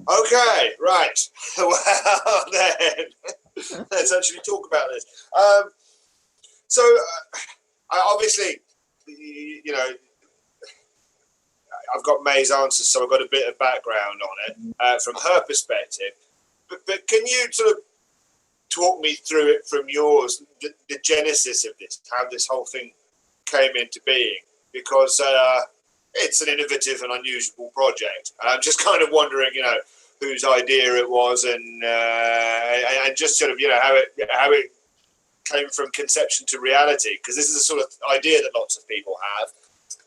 Okay, right. Well, then let's actually talk about this. So, obviously, you know, I've got May's answers, so I've got a bit of background on it from her perspective. But can you sort of talk me through it from yours, the genesis of this, how this whole thing came into being? Because it's an innovative and unusual project. I'm just kind of wondering, whose idea it was, and just sort of, how it came from conception to reality. Because this is a sort of idea that lots of people have,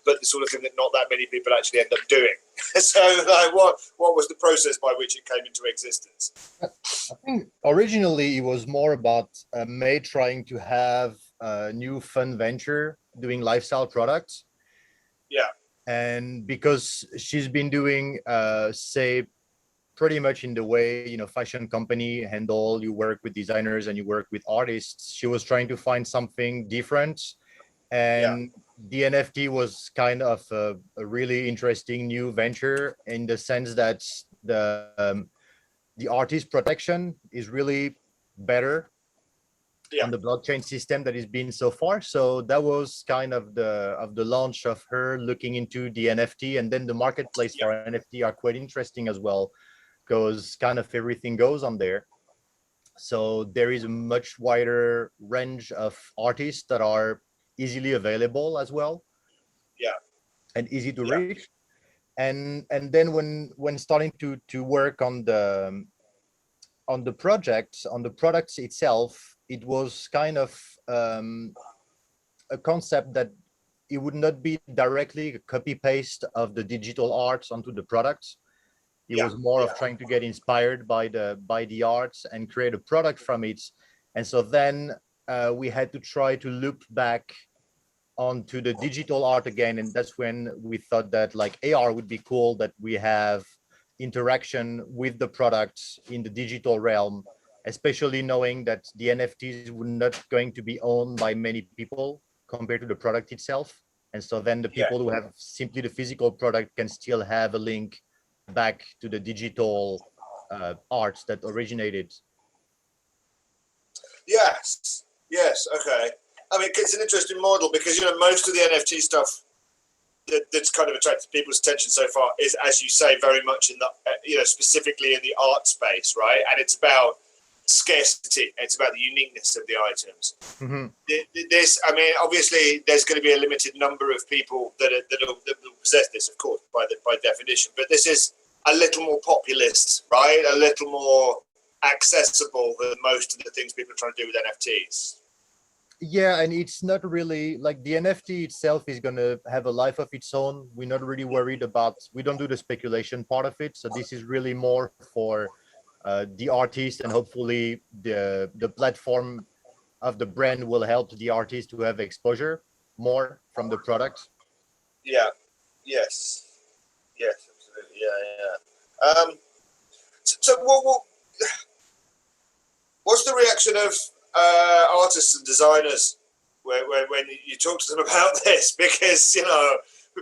but the sort of thing that not that many people actually end up doing. So, like, what was the process by which it came into existence? I think originally it was more about May trying to have a new fun venture doing lifestyle products. Yeah. And because she's been doing, say, pretty much in the way, fashion company handle, you work with designers and you work with artists, she was trying to find something different. And the NFT was kind of a really interesting new venture in the sense that the artist protection is really better on the blockchain system that has been so far. So that was kind of the launch of her looking into the NFT, and then the marketplace for NFT are quite interesting as well, because kind of everything goes on there. So there is a much wider range of artists that are easily available as well. Yeah. And easy to reach. And then when starting to work on the project, on the products itself, it was kind of a concept that it would not be directly a copy paste of the digital arts onto the products. It was more of trying to get inspired by the arts and create a product from it. And so then we had to try to loop back onto the digital art again. And that's when we thought that like AR would be cool, that we have interaction with the products in the digital realm, especially knowing that the NFTs were not going to be owned by many people compared to the product itself. And so then the people who have simply the physical product can still have a link back to the digital arts that originated. Yes. Okay. I mean, it's an interesting model because most of the NFT stuff that's kind of attracted people's attention so far is, as you say, very much in the specifically in the art space, right? And it's about scarcity. It's about the uniqueness of the items. Mm-hmm. This, I mean, obviously, there's going to be a limited number of people that will possess this, of course, by definition. But this is a little more populist, right? A little more accessible than most of the things people are trying to do with NFTs. Yeah, and it's not really like the NFT itself is going to have a life of its own. We're not really worried about, we don't do the speculation part of it. So this is really more for the artist, and hopefully the platform of the brand will help the artist to have exposure more from the product. Yeah. Yes, absolutely. Yeah. So what's the reaction of artists and designers when you talk to them about this? Because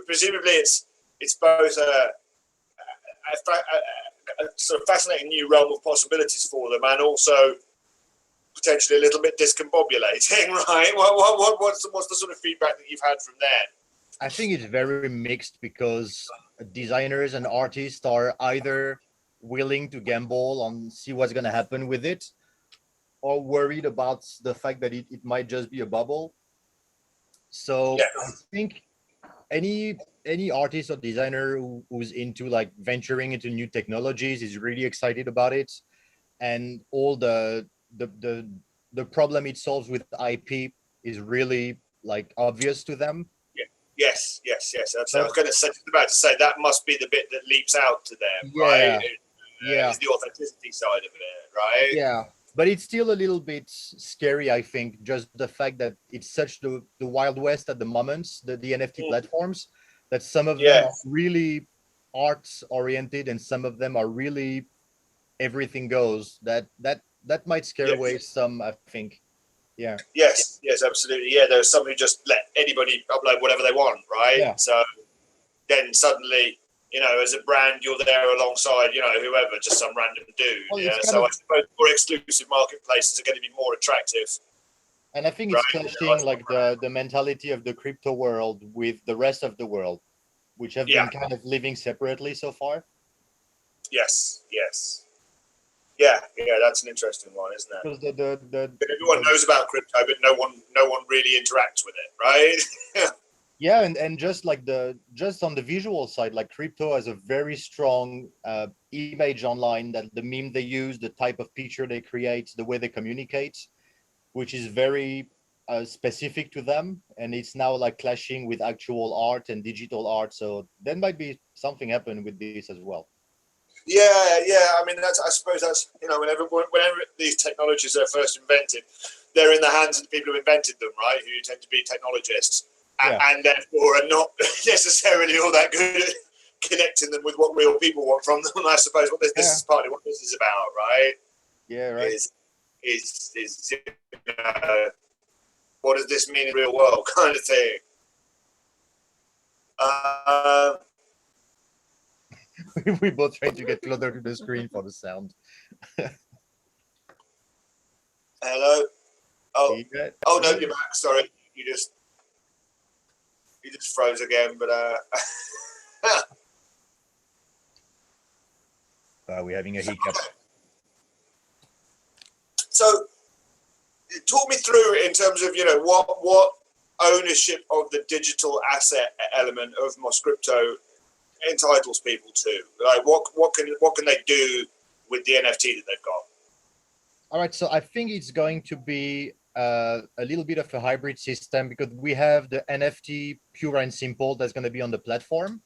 presumably it's both a sort of fascinating new realm of possibilities for them, and also potentially a little bit discombobulating, right? What's the sort of feedback that you've had from them? I think it's very mixed, because designers and artists are either willing to gamble on see what's going to happen with it, or worried about the fact that it might just be a bubble. So I think any artist or designer who's into like venturing into new technologies is really excited about it, and all the problem it solves with IP is really like obvious to them. Yes. That's I was about to say that must be the bit that leaps out to them, right? Is the authenticity side of it, right? Yeah, but it's still a little bit scary, I think, just the fact that it's such the wild west at the moment, the NFT platforms, that some of them are really arts oriented and some of them are really everything goes. That might scare away some, I think. Yeah. Yes, absolutely. Yeah, there's some who just let anybody upload whatever they want, right? Yeah. So then suddenly as a brand, you're there alongside, whoever, just some random dude. Well, Yeah. So I suppose more exclusive marketplaces are going to be more attractive. and I think it's clashing like the mentality of the crypto world with the rest of the world, which have been kind of living separately so far. Yes. Yeah, that's an interesting one, isn't it? Because everyone knows about crypto, but no one really interacts with it, right? Yeah, and just like just on the visual side, like crypto has a very strong image online, that the meme they use, the type of picture they create, the way they communicate, which is very specific to them, and it's now like clashing with actual art and digital art. So there might be something happen with this as well. Yeah. I mean, I suppose that's whenever these technologies are first invented, they're in the hands of the people who invented them, right? Who tend to be technologists, and therefore are not necessarily all that good at connecting them with what real people want from them. I suppose this is partly what this is about, right? Yeah, right. Is what does this mean in the real world, kind of thing. We both trying to get closer to the screen for the sound. Hello. Oh no, you're back. Sorry, you just froze again. But we're having a hiccup. So, talk me through it in terms of what ownership of the digital asset element of Moscrypto entitles people to. Like, what can they do with the NFT that they've got? All right, so I think it's going to be a little bit of a hybrid system, because we have the NFT pure and simple that's going to be on the platform.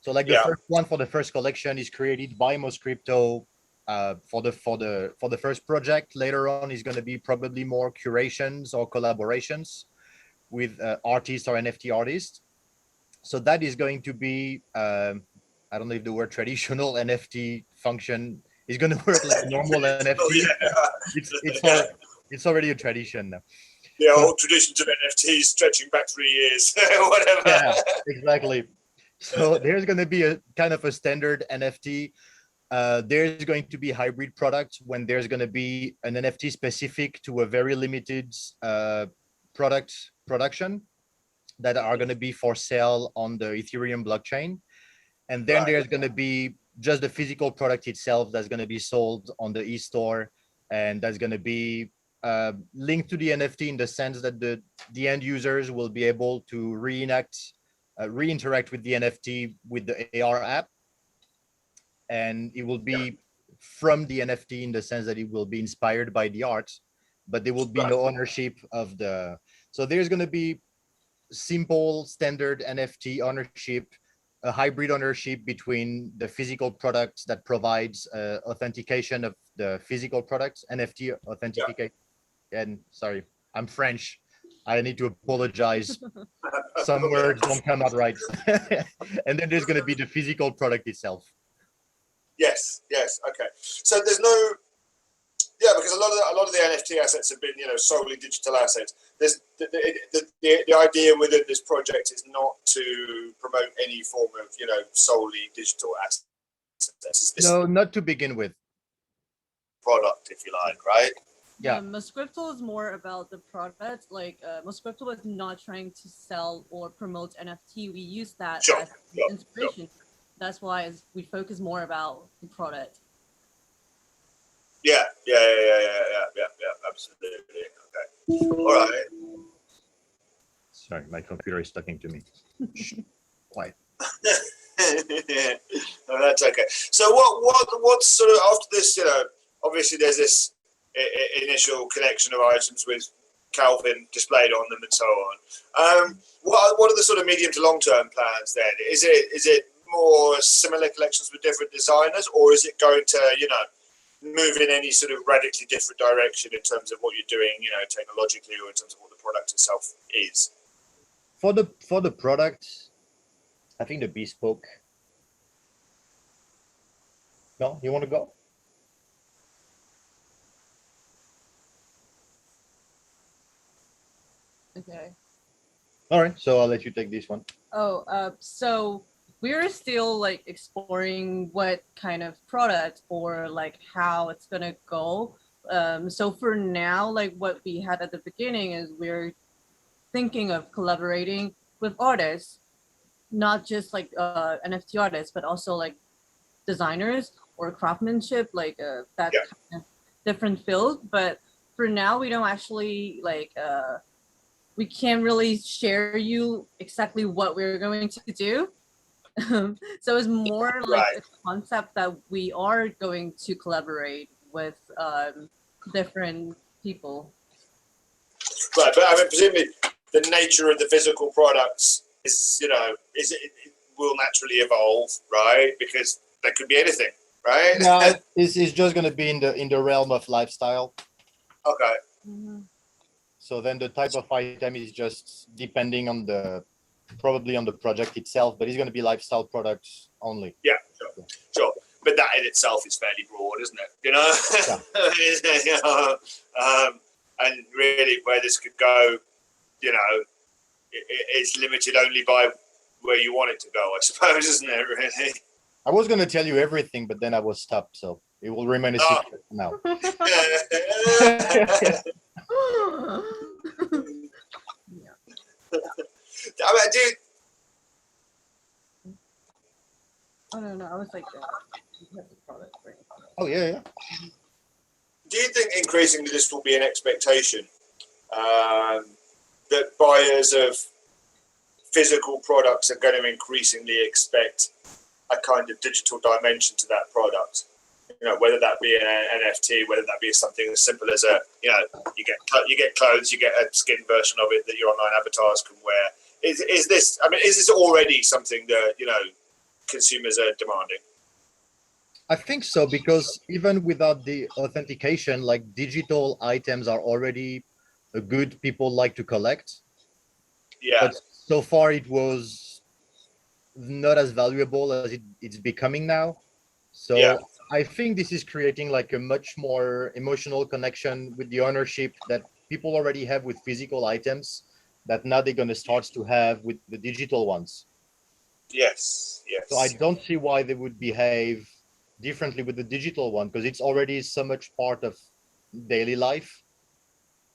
So like the first one for the first collection is created by Moscrypto for the first project. Later on is going to be probably more curations or collaborations with artists or NFT artists. So that is going to be I don't know if the word traditional NFT function is going to work like a normal NFT. It's already a tradition now. Yeah, old traditions of NFTs stretching back 3 years, whatever. Yeah, exactly. So there's going to be a kind of a standard NFT. There's going to be hybrid products when there's going to be an NFT specific to a very limited product production that are going to be for sale on the Ethereum blockchain. And then there's going to be just the physical product itself that's going to be sold on the e-store, and that's going to be linked to the NFT in the sense that the end users will be able to reinteract with the NFT with the AR app, and it will be from the NFT in the sense that it will be inspired by the art, but there will be no ownership of the. So there's going to be simple standard NFT ownership, a hybrid ownership between the physical products that provides authentication of the physical products, NFT authentication. And sorry, I'm French. I need to apologize. Some words don't come out right. And then there's going to be the physical product itself. Yes. Okay. So there's no. Yeah, because a lot of the NFT assets have been, solely digital assets. There's the idea within this project is not to promote any form of, solely digital assets. No, not to begin with. Product, if you like, right? Yeah, Moscrypto is more about the product. Like Moscrypto is not trying to sell or promote NFT. We use that as inspiration. That's why we focus more about the product. Yeah, absolutely. Okay. All right. Sorry, my computer is talking to me. Quiet. No, that's okay. So what's sort of after this, obviously there's this initial collection of items with Calvin displayed on them and so on. What are the sort of medium to long term plans then? Is it more similar collections with different designers, or is it going to, move in any sort of radically different direction in terms of what you're doing, technologically, or in terms of what the product itself is? For the product, I think the bespoke. No, you want to go? Okay. All right, so I'll let you take this one. So we're still like exploring what kind of product or like how it's gonna go. So for now, like what we had at the beginning is we're thinking of collaborating with artists, not just like NFT artists, but also like designers or craftsmanship, like that Yeah. kind of different field. But for now, we don't actually like we can't really share you exactly what we're going to do. So it's more like Right. a concept that we are going to collaborate with different people. Right, but I mean, presumably the nature of the physical products is, it will naturally evolve, right? Because there could be anything, right? No, it's just going to be in the realm of lifestyle. Okay. Mm-hmm. So then the type of item is just depending on probably on the project itself, but it's going to be lifestyle products only. Yeah, sure. But that in itself is fairly broad, isn't it? Yeah. And really where this could go, it's limited only by where you want it to go, I suppose, isn't it, really? I was going to tell you everything, but then I was stopped, so it will remain a secret now. I mean, I don't know. I was like, product, right? Oh, yeah. do you think increasingly this will be an expectation that buyers of physical products are going to increasingly expect a kind of digital dimension to that product? Whether that be an NFT, whether that be something as simple as you get clothes, you get a skin version of it that your online avatars can wear. Is this already something that consumers are demanding? I think so, because even without the authentication, like digital items are already a good people like to collect. Yeah. But so far it was not as valuable as it's becoming now. So yeah. I think this is creating like a much more emotional connection with the ownership that people already have with physical items that now they're going to start to have with the digital ones. Yes. So I don't see why they would behave differently with the digital one, because it's already so much part of daily life.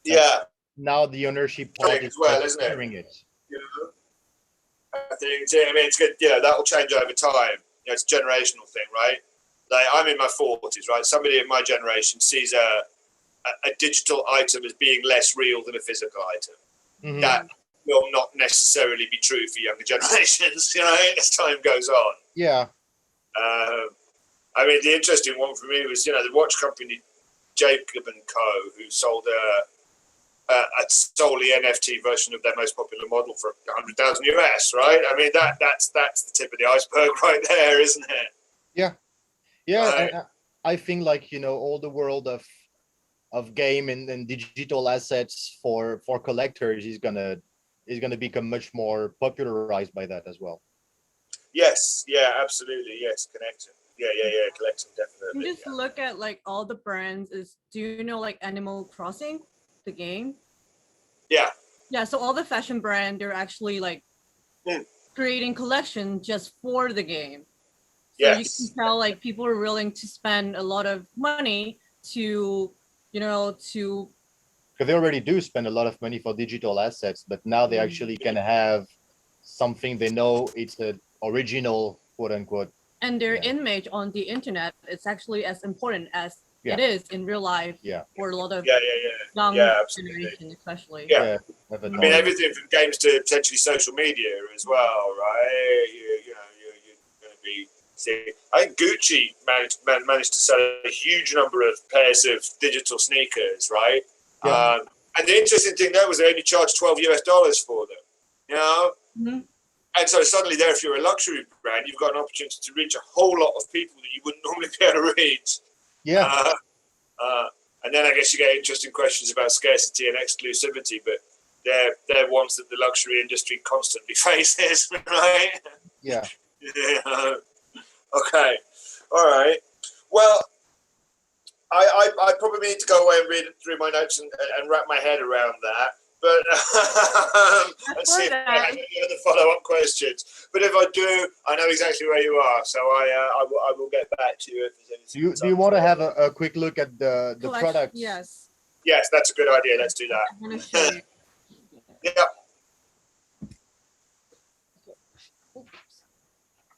Yeah. Now the ownership part as well, isn't it? I think it's good. That will change over time. It's a generational thing, right? Like I'm in my 40s, right? Somebody in my generation sees a digital item as being less real than a physical item. Mm-hmm. That will not necessarily be true for younger generations, as time goes on. Yeah. I mean, the interesting one for me was, the watch company Jacob and Co., who sold a solely NFT version of their most popular model for $100,000 US, right? I mean, that's the tip of the iceberg right there, isn't it? Yeah. Right. And I think like, all the world of game and digital assets for collectors is gonna become much more popularized by that as well. Yes, yeah, absolutely. Yes, collecting. Yeah, collecting, definitely. You just look at like all the brands. Do you know like Animal Crossing, the game? Yeah. Yeah, so all the fashion brand, they're actually like creating collection just for the game. So you can tell like people are willing to spend a lot of money to because they already do spend a lot of money for digital assets, but now they actually can have something they know it's an original, quote unquote. And their image on the internet, it's actually as important as it is in real life for a lot of young generation, especially. Yeah. I mean, everything from games to potentially social media as well, right? You're going to be seeing. I think Gucci managed to sell a huge number of pairs of digital sneakers, right? Yeah. And the interesting thing there was they only charged $12 US for them, Mm-hmm. And so suddenly there, if you're a luxury brand, you've got an opportunity to reach a whole lot of people that you wouldn't normally be able to reach. Yeah. And then I guess you get interesting questions about scarcity and exclusivity, but they're ones that the luxury industry constantly faces, right? Yeah. Okay. All right. Well, I probably need to go away and read through my notes and wrap my head around that. but and see if I have any other follow-up questions. But if I do, I know exactly where you are, so I will get back to you if there's anything. Do you want to have a quick look at the products? Yes. Yes, that's a good idea. Let's do that. I'm going to show you. Yeah.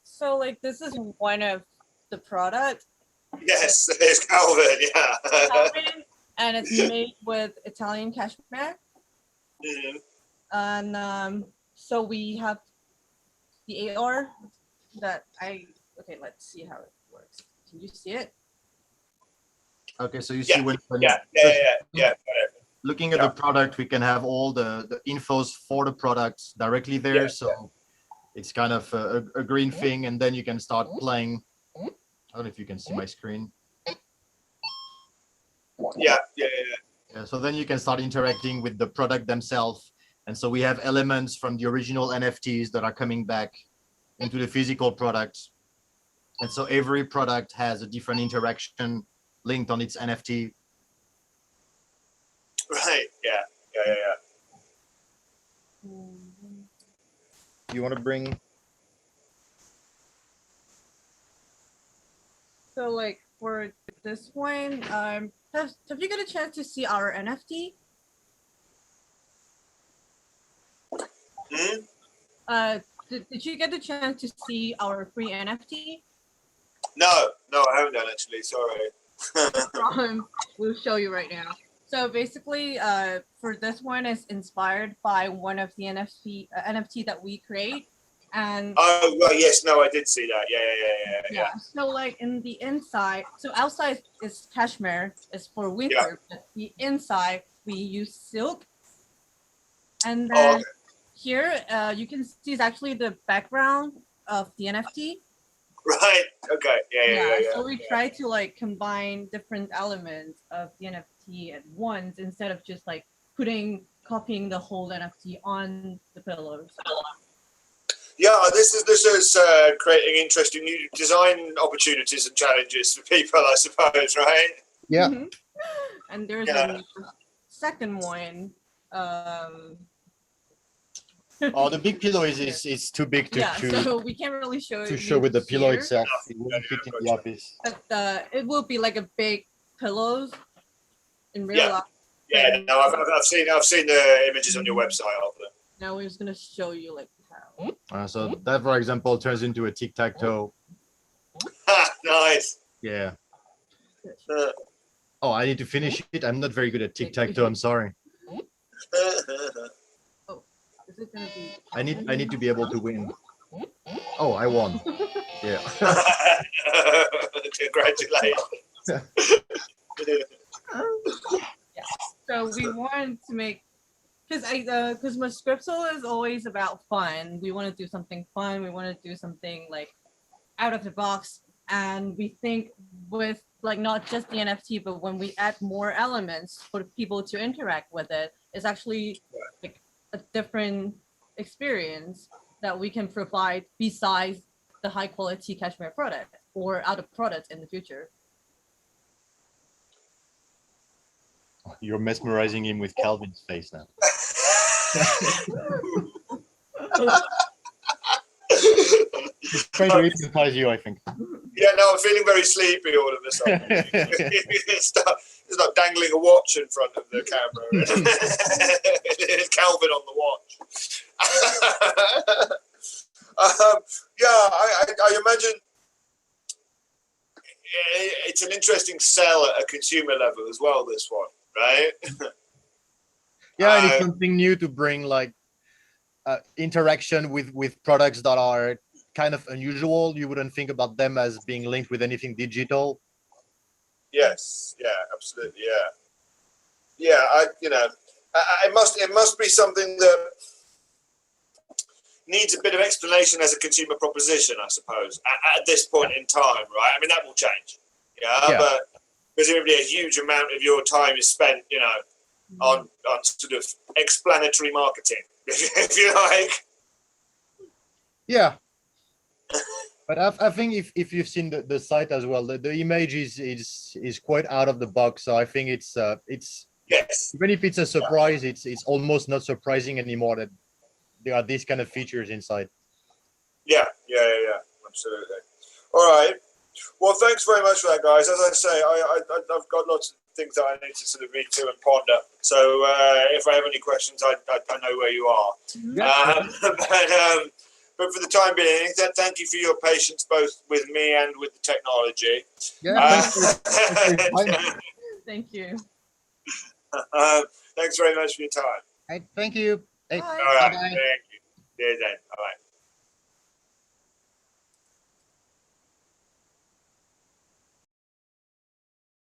So like this is one of the product. Yes, there's Calvin. Yeah. Calvin, and it's made with Italian cashmere. Mhm. And so we have the AR that okay, let's see how it works. Can you see it? Okay, so you see when Yeah. looking at the product, we can have all the infos for the products directly there. Yeah, so it's kind of a green thing, and then you can start playing. I don't know if you can see my screen. Yeah. So then you can start interacting with the product themselves. And so we have elements from the original NFTs that are coming back into the physical products. And so every product has a different interaction linked on its NFT. Right. Yeah. You want to bring? So like for this one, have you got a chance to see our NFT? Hmm? Did you get the chance to see our free NFT? No, I haven't done actually. Sorry. We'll show you right now. So basically, for this one, is inspired by one of the NFT that we create, and Oh well, yes, no, I did see that. Yeah. So like in the inside, so outside is cashmere, is for winter. But the inside we use silk, and then here you can see is actually the background of the NFT. Right. Okay. Yeah. So we try to like combine different elements of the NFT at once instead of just like copying the whole NFT on the pillows. Yeah, this is creating interesting new design opportunities and challenges for people, I suppose, right? Yeah. Mm-hmm. And there's a second one. Oh, the big pillow is too big to so we can't really show with the pillow here. itself. It won't fit in the office. But it will be like a big pillows in real life. Yeah, no, I've seen the images on your website of them. Now we're just gonna show you like how. So that, for example, turns into a tic-tac-toe. Nice. Yeah. Oh, I need to finish it. I'm not very good at tic-tac-toe. I'm sorry. Is it gonna be? I need to be able to win. Oh, I won. Yeah. Congratulations. So we wanted to make, because Moscrypto is always about fun. We want to do something fun. We want to do something like out of the box, and we think with like not just the NFT, but when we add more elements for people to interact with it, it's actually like a different experience that we can provide besides the high quality cashmere product or other products in the future. You're mesmerizing him with Calvin's face now. He's trying to hypnotize you, I think. Yeah, no, I'm feeling very sleepy all of a sudden. It's not dangling a watch in front of the camera. It's Calvin on the watch. I imagine it's an interesting sell at a consumer level as well, this one, right? Yeah, and it's something new to bring like interaction with products that are kind of unusual. You wouldn't think about them as being linked with anything digital. Yes, yeah, absolutely, yeah. It must be something that needs a bit of explanation as a consumer proposition, I suppose, at this point in time, right? I mean, that will change, but presumably a huge amount of your time is spent, on sort of explanatory marketing, if you like. Yeah. But I think if you've seen the site as well, the image is quite out of the box. So I think it's Yes. Even if it's a surprise, it's almost not surprising anymore that there are these kind of features inside. Yeah. Absolutely. All right. Well, thanks very much for that, guys. As I say, I've got lots of things that I need to sort of read to and ponder. So if I have any questions, I know where you are. But for the time being, thank you for your patience, both with me and with the technology. Thank you. Thanks very much for your time. Thank you. Bye. All right. Thank you. See you then. All right.